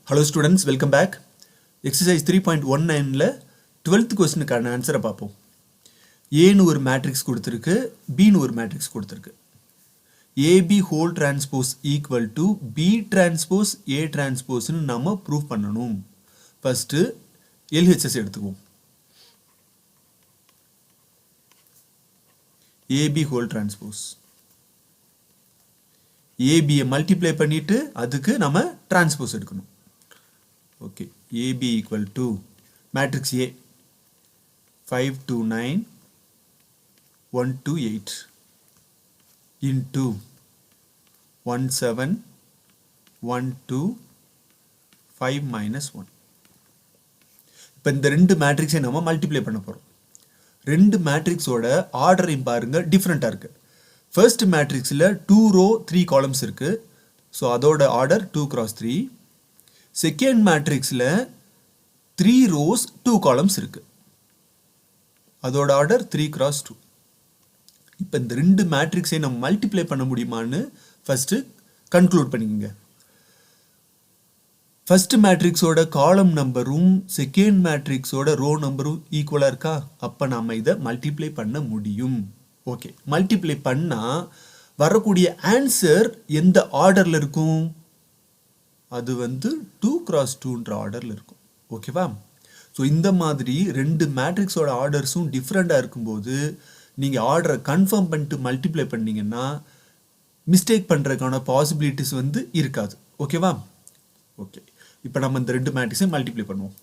Hello students, welcome back. Exercise 3.19 ல 12th questionக்கான ஆன்சரை பார்ப்போம். ஏன்னு ஒரு மேட்ரிக்ஸ் கொடுத்திருக்கு, பின்னு ஒரு மேட்ரிக்ஸ் கொடுத்திருக்கு. AB whole transpose equal to B transpose A transpose ன்னு நாம ப்ரூவ் பண்ணணும். ஃபர்ஸ்ட் LHS எடுத்துக்குவோம். AB whole transpose. AB multiply பண்ணிட்டு அதுக்கு நம்ம டிரான்ஸ்போஸ் எடுக்கணும். Okay, AB equal to matrix A 5 to 9 1 to 8 into 1 7 1 to 5 minus 1. இப்போ இந்த ரெண்டு மேட்ரிக்ஸை நம்ம மல்டிப்ளை பண்ண போகிறோம். ரெண்டு மேட்ரிக்ஸோட ஆர்டரையும் பாருங்க டிஃப்ரெண்ட்டாக இருக்கு. ஃபர்ஸ்ட் மேட்ரிக்ஸில் 2 row 3 columns இருக்கு. ஸோ அதோட ஆர்டர் 2 cross 3. செகண்ட் மேட்ரிக்ஸில் 3 rows 2 columns இருக்கு. அதோட ஆர்டர் 3 cross 2. இப்போ இந்த ரெண்டு மேட்ரிக்ஸை நம்ம மல்டிப்ளை பண்ண முடியுமான்னு ஃபர்ஸ்ட் கன்க்ளூட் பண்ணிக்கோங்க. ஃபர்ஸ்ட் மேட்ரிக்ஸோட காலம் நம்பரும் செகண்ட் மேட்ரிக்ஸோட ரோ நம்பரும் ஈக்குவலாக இருக்கா? அப்போ நாம் இதை மல்டிப்ளை பண்ண முடியும். ஓகே, மல்டிப்ளை பண்ணால் வரக்கூடிய ஆன்சர் எந்த ஆர்டரில் இருக்கும்? அது 2 cross 2ன்ற ஆர்டரில் இருக்கும். ஓகேவா? ஸோ இந்த மாதிரி ரெண்டு மேட்ரிக்ஸோட ஆர்டர்ஸும் டிஃப்ரெண்ட்டாக இருக்கும்போது நீங்கள் ஆர்டரை கன்ஃபார்ம் பண்ணிட்டு மல்டிப்ளை பண்ணீங்கன்னா மிஸ்டேக் பண்ணுறதுக்கான பாசிபிலிட்டிஸ் இருக்காது. ஓகேவா? ஓகே, இப்போ நம்ம இந்த ரெண்டு மேட்ரிக்ஸை மல்டிப்ளை பண்ணுவோம்.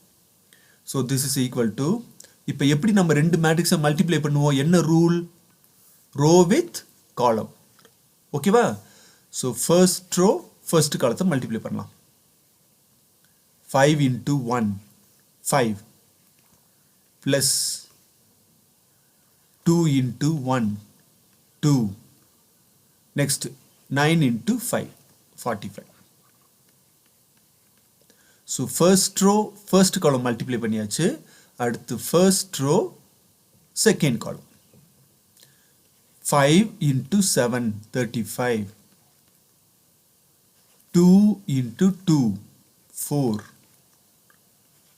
So this is equal to, இப்போ எப்படி நம்ம ரெண்டு மேட்ரிக்ஸை மல்டிப்ளை பண்ணுவோம்? என்ன ரூல்? Row with column. ஓகேவா? ஸோ ஃபர்ஸ்ட் ரோ ஃபர்ஸ்ட் காலத்தை மல்டிப்ளை பண்ணலாம். 5 into 1 5 plus 2 into 1 2 next 9 into 5 45. so first row first column multiply பண்ணியாச்சு. அடுத்து first row second column 5 into 7 35 2 into 2 4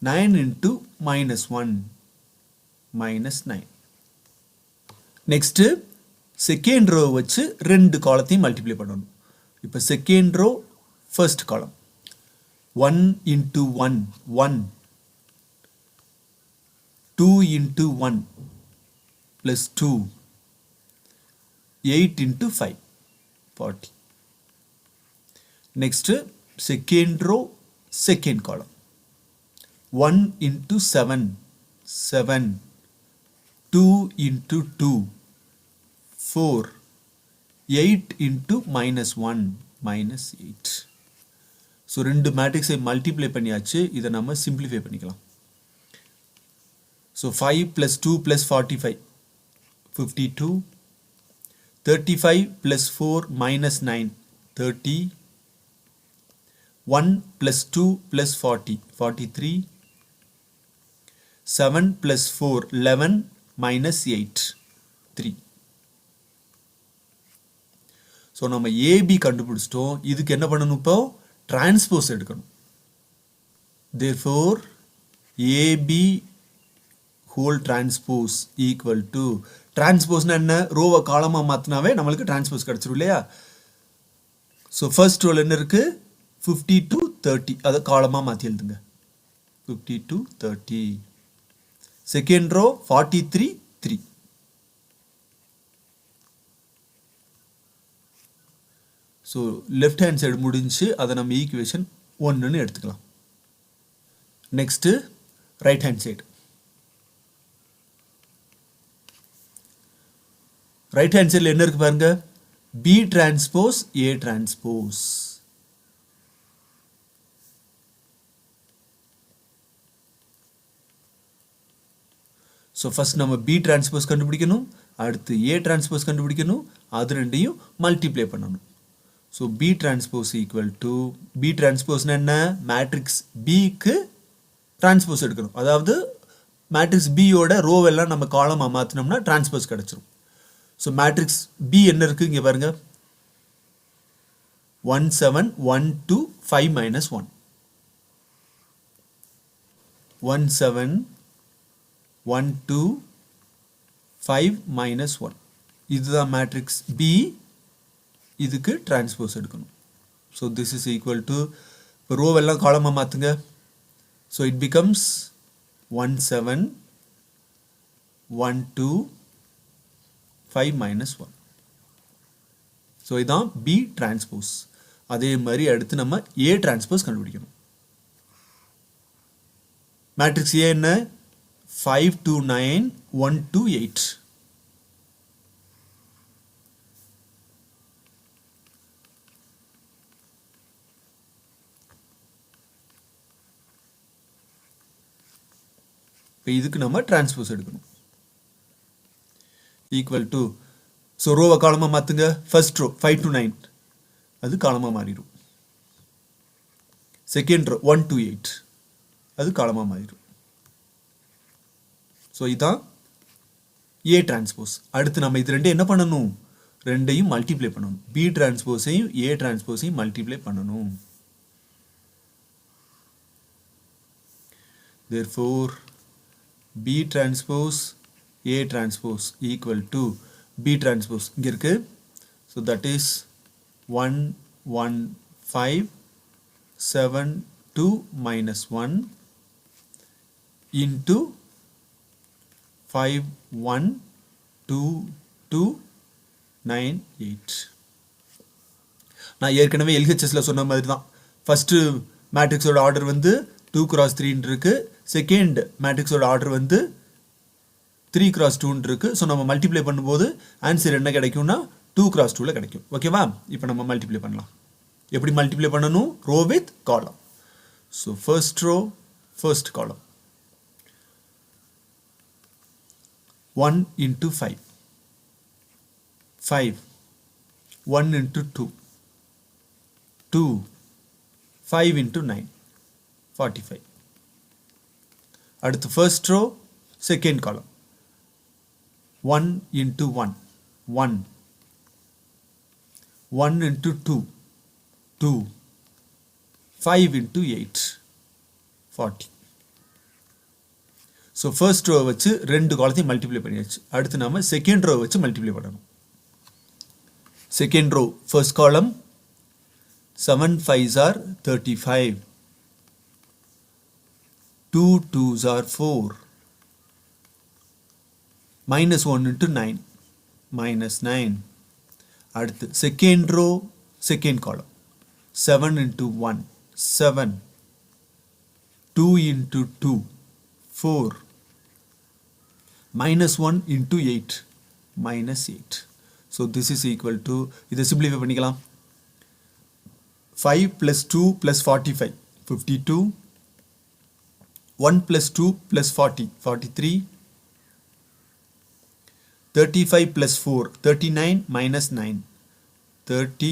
9 into minus 1 minus 9. next second row வச்சு ரெண்டு காலத்தையும் multiply பண்ணணும். இப்போ second row first column 1 into 1 1 2 into 1 plus 2 8 into 5 40. next second row second column 1 into 7 7 2 into 2 4 8 into minus 1 minus 8. So ரெண்டு மேட்ரிக்ஸை multiply பண்ணியாச்சு. இதை நம்ம சிம்பிளிஃபை பண்ணிக்கலாம். So 5 plus 2 plus 45 52 35 plus 4 minus 9 30 1 plus 2 plus 40 43 7 plus 4 11 minus 8 3. So நம்ம AB கண்டுபிடிச்சிட்டோம். இதுக்கு என்ன பண்ணணும்? இப்போ டிரான்ஸ்போஸ் எடுக்கணும். therefore AB whole transpose equal to, டிரான்ஸ்போஸ்னா என்ன? ரோவை காலமாக மாற்றினாவே நம்மளுக்கு டிரான்ஸ்போஸ் கிடச்சிரும் இல்லையா? ஸோ ஃபர்ஸ்ட் ரோல் என்ன இருக்கு? 50 to 30, அதை காலமாக மாற்றி எழுதுங்க. 50 to 30. Second row 43 3. So left hand side முடிஞ்சு அதை நம்ம ஈக்குவேஷன் 1ன்னு எடுத்துக்கலாம். Next right hand side. Right hand சைடில் என்ன இருக்கு பாருங்க? B transpose A transpose. So first நம்ம பி டிரான்ஸ்போஸ் கண்டுபிடிக்கணும், அடுத்து ஏ டிரான்ஸ்போஸ் கண்டுபிடிக்கணும், அது ரெண்டையும் மல்டிப்ளை பண்ணணும். So B transpose equal to, B டிரான்ஸ்போஸ்னா என்ன? மேட்ரிக்ஸ் பிக்கு டிரான்ஸ்போஸ் எடுக்கணும். அதாவது மேட்ரிக்ஸ் பியோட ரோவெல்லாம் நம்ம காலமாக மாற்றினோம்னா டிரான்ஸ்போஸ் கிடச்சிரும். ஸோ மேட்ரிக்ஸ் பி என்ன இருக்குது இங்கே பாருங்க? 1 7 1 2 5 minus 1. 1 7 1 2 5 minus 1. இதுதான் மேட்ரிக்ஸ் B. இதுக்கு டிரான்ஸ்போஸ் எடுக்கணும். So this is equal to row எல்லாம் காலமா மாத்துங்க. So it becomes 1 7 1 2 5 minus 1. So இதான் B டிரான்ஸ்போஸ். அதே மாதிரி அடுத்து நம்ம A டிரான்ஸ்போஸ் கண்டுபிடிக்கணும். மேட்ரிக்ஸ் A என்ன? 5 2 9 1 2 8. இப்போ இதுக்கு நம்ம டிரான்ஸ்போஸ் எடுக்கணும். ஈக்குவல் டு ஸோ ரோவை காலமாக மாற்றுங்க. ஃபர்ஸ்ட் ரோ 5 to 9 அது காலமாக மாறிடும். செகண்ட் ரோ 1 to 8 அது காலமாக மாறிடும். ஸோ இதுதான் ஏ டிரான்ஸ்போஸ். அடுத்து நம்ம இது ரெண்டும் என்ன பண்ணணும்? ரெண்டையும் மல்டிப்ளை பண்ணணும். பி டிரான்ஸ்போஸையும் ஏ டிரான்ஸ்போஸையும் மல்டிப்ளை பண்ணணும். Therefore B transpose A transpose equal to B transpose இங்க இருக்கு. So that is 1 1 5 7 2 minus 1 into 5 1 2 2 9 8. நான் ஏற்கனவே LHSல சொன்ன மாதிரி தான். ஃபர்ஸ்ட் மேட்ரிக்ஸோட ஆர்டர் வந்து 2 cross 3 இருக்கு. செகண்ட் மேட்ரிக்ஸோட ஆர்டர் வந்து 3 cross 2 இருக்கு. ஸோ நம்ம மல்டிப்ளை பண்ணும்போது ஆன்சர் என்ன கிடைக்கும்னா 2 cross 2ல கிடைக்கும். ஓகேவா? இப்போ நம்ம மல்டிப்ளை பண்ணலாம். எப்படி மல்டிப்ளை பண்ணணும்? Row with column. So first row first column 1 into 5 5 1 into 2 2 5 into 9 45. அடுத்து first row second column 1 into 1 1 1 into 2 2 5 into 8 40. So first row வச்சு ரெண்டு காலத்தையும் மல்டிப்ளை பண்ணியாச்சு. அடுத்து நாம செகண்ட் ரோ வச்சு மல்டிப்ளை பண்ணணும். Second row first column 7 5s are 35 2 2s are 4 minus 1 into 9 minus 9. அடுத்து second row second column 7 into 1 7 2 into 2 4 minus 1 into 8 minus 8. So this is equal to இதை simplify பண்ணிக்கலாம். 5 plus 2 plus 45 52 1 plus 2 plus 40 43 35 plus 4 39 minus 9 30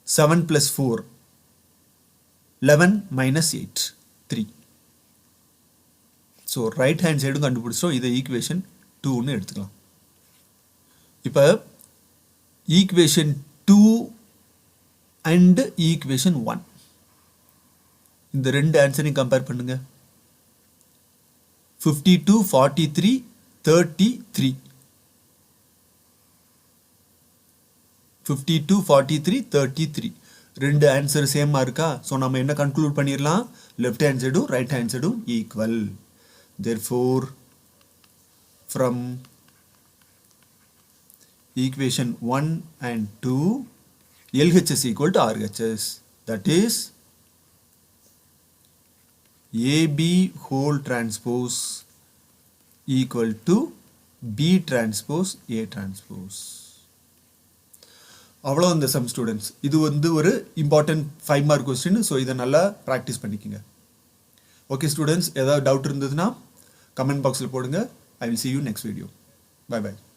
7 plus 4 11 minus 8 3. So right hand சைடும் கண்டுபிடிச்சோம். இதை equation 2ன்னு எடுத்துக்கலாம். இப்போ equation 2 and equation 1 இந்த ரெண்டு ஆன்சரையும் கம்பேர் பண்ணுங்க. 52 43 33 52 43 33 ரெண்டு ஆன்சர் சேமா இருக்கா? ஸோ நம்ம என்ன கன்க்ளூட் பண்ணிடலாம்? லெஃப்ட் ஹேண்ட் சைடும் ரைட் ஹேண்ட் சைடும் equal. Therefore from equation 1 and 2 LHS equal to RHS, that is AB whole transpose equal to B transpose A transpose. அவ்வளோ இந்த சம் ஸ்டூடெண்ட்ஸ். இது வந்து ஒரு இம்பார்ட்டன்ட் 5 மார்க் கொஸ்டின். ஸோ இதை நல்லா ப்ராக்டிஸ் பண்ணிக்கோங்க. ஓகே ஸ்டூடெண்ட்ஸ், ஏதாவது டவுட் இருந்ததுன்னா கமெண்ட் பாக்ஸில் போடுங்க. I will see you next video. Bye bye.